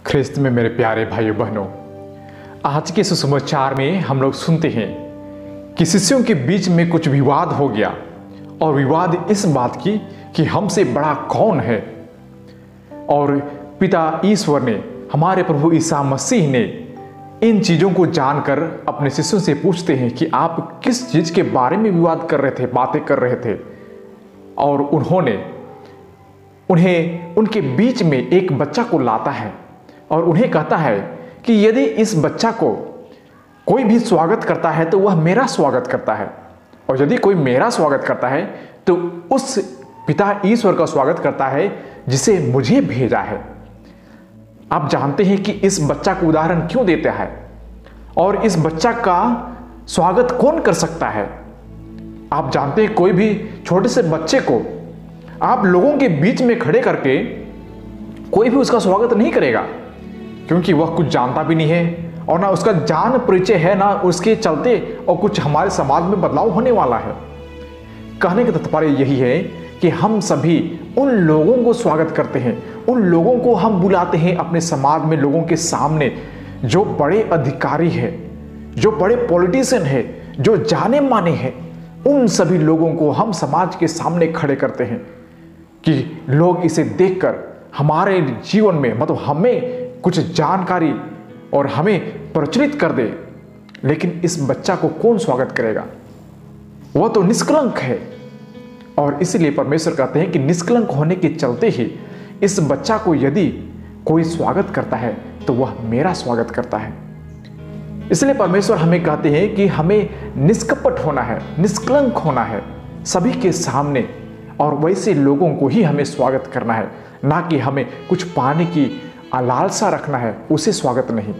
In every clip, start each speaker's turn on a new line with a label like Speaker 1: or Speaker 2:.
Speaker 1: ख्रिस्त में मेरे प्यारे भाइयों बहनों, आज के सुसमाचार में हम लोग सुनते हैं कि शिष्यों के बीच में कुछ विवाद हो गया और विवाद इस बात की कि हमसे बड़ा कौन है। और पिता ईश्वर ने, हमारे प्रभु ईसा मसीह ने इन चीज़ों को जानकर अपने शिष्यों से पूछते हैं कि आप किस चीज़ के बारे में विवाद कर रहे थे, बातें कर रहे थे। और उन्हें उनके बीच में एक बच्चा को लाता है और उन्हें कहता है कि यदि इस बच्चा को कोई भी स्वागत करता है तो वह मेरा स्वागत करता है, और यदि कोई मेरा स्वागत करता है तो उस पिता ईश्वर का स्वागत करता है जिसे मुझे भेजा है। आप जानते हैं कि इस बच्चा को उदाहरण क्यों देता है और इस बच्चा का स्वागत कौन कर सकता है। आप जानते हैं कोई भी छोटे से बच्चे को आप लोगों के बीच में खड़े करके कोई भी उसका स्वागत नहीं करेगा, क्योंकि वह कुछ जानता भी नहीं है और ना उसका जान परिचय है, ना उसके चलते और कुछ हमारे समाज में बदलाव होने वाला है। कहने का तात्पर्य यही है कि हम सभी उन लोगों को स्वागत करते हैं, उन लोगों को हम बुलाते हैं अपने समाज में, लोगों के सामने जो बड़े अधिकारी है, जो बड़े पॉलिटिशियन है, जो जाने माने हैं, उन सभी लोगों को हम समाज के सामने खड़े करते हैं कि लोग इसे देखकर हमारे जीवन में, मतलब हमें कुछ जानकारी और हमें प्रचलित कर दे। लेकिन इस बच्चा को कौन स्वागत करेगा? वह तो निष्कलंक है। और इसलिए परमेश्वर कहते हैं कि निष्कलंक होने के चलते ही इस बच्चा को यदि कोई स्वागत करता है तो वह मेरा स्वागत करता है। इसलिए परमेश्वर हमें कहते हैं कि हमें निष्कपट होना है, निष्कलंक होना है सभी के सामने, और वैसे लोगों को ही हमें स्वागत करना है, ना कि हमें कुछ पाने की लालसा रखना है, उसे स्वागत नहीं।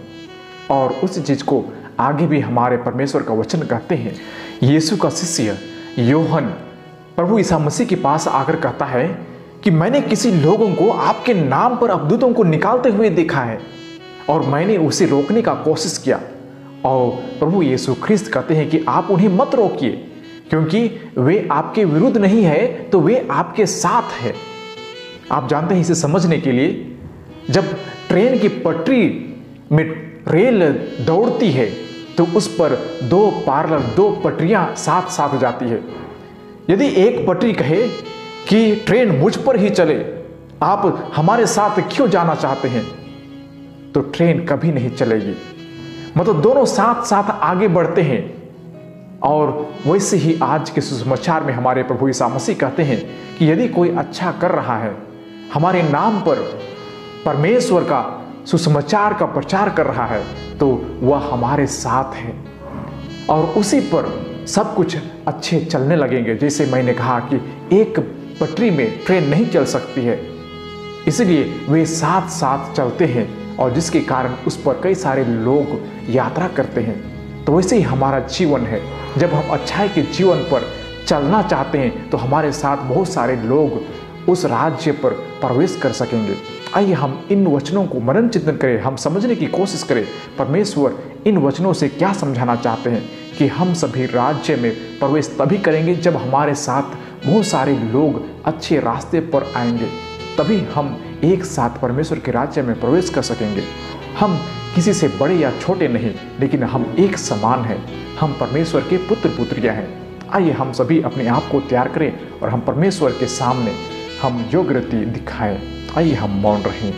Speaker 1: और उस चीज को आगे भी हमारे परमेश्वर का वचन कहते हैं। यीशु का शिष्य योहन प्रभु ईसा मसीह के पास आकर कहता है कि मैंने किसी लोगों को आपके नाम पर अवधूतों को निकालते हुए देखा है और मैंने उसे रोकने का कोशिश किया। और प्रभु यीशु ख्रिस्त कहते हैं कि आप उन्हें मत रोकिए, क्योंकि वे आपके विरुद्ध नहीं है तो वे आपके साथ है। आप जानते हैं, इसे समझने के लिए जब ट्रेन की पटरी में रेल दौड़ती है तो उस पर दो पटरियां साथ साथ जाती है। यदि एक पटरी कहे कि ट्रेन मुझ पर ही चले, आप हमारे साथ क्यों जाना चाहते हैं, तो ट्रेन कभी नहीं चलेगी। मतलब दोनों साथ साथ आगे बढ़ते हैं। और वैसे ही आज के सुसमाचार में हमारे प्रभु ईसा मसीह कहते हैं कि यदि कोई अच्छा कर रहा है, हमारे नाम पर परमेश्वर का सुसमाचार का प्रचार कर रहा है, तो वह हमारे साथ है और उसी पर सब कुछ अच्छे चलने लगेंगे। जैसे मैंने कहा कि एक पटरी में ट्रेन नहीं चल सकती है, इसलिए वे साथ साथ चलते हैं और जिसके कारण उस पर कई सारे लोग यात्रा करते हैं। तो वैसे ही हमारा जीवन है, जब हम अच्छाई के जीवन पर चलना चाहते हैं तो हमारे साथ बहुत सारे लोग उस राज्य पर प्रवेश कर सकेंगे। आइए हम इन वचनों को मनन चिंतन करें, हम समझने की कोशिश करें परमेश्वर इन वचनों से क्या समझाना चाहते हैं। कि हम सभी राज्य में प्रवेश तभी करेंगे जब हमारे साथ बहुत सारे लोग अच्छे रास्ते पर आएंगे, तभी हम एक साथ परमेश्वर के राज्य में प्रवेश कर सकेंगे। हम किसी से बड़े या छोटे नहीं, लेकिन हम एक समान हैं, हम परमेश्वर के पुत्र पुत्रियां हैं। आइए हम सभी अपने आप को तैयार करें और हम परमेश्वर के सामने हम योग्यता दिखाएं। आइए हम मौन रहें।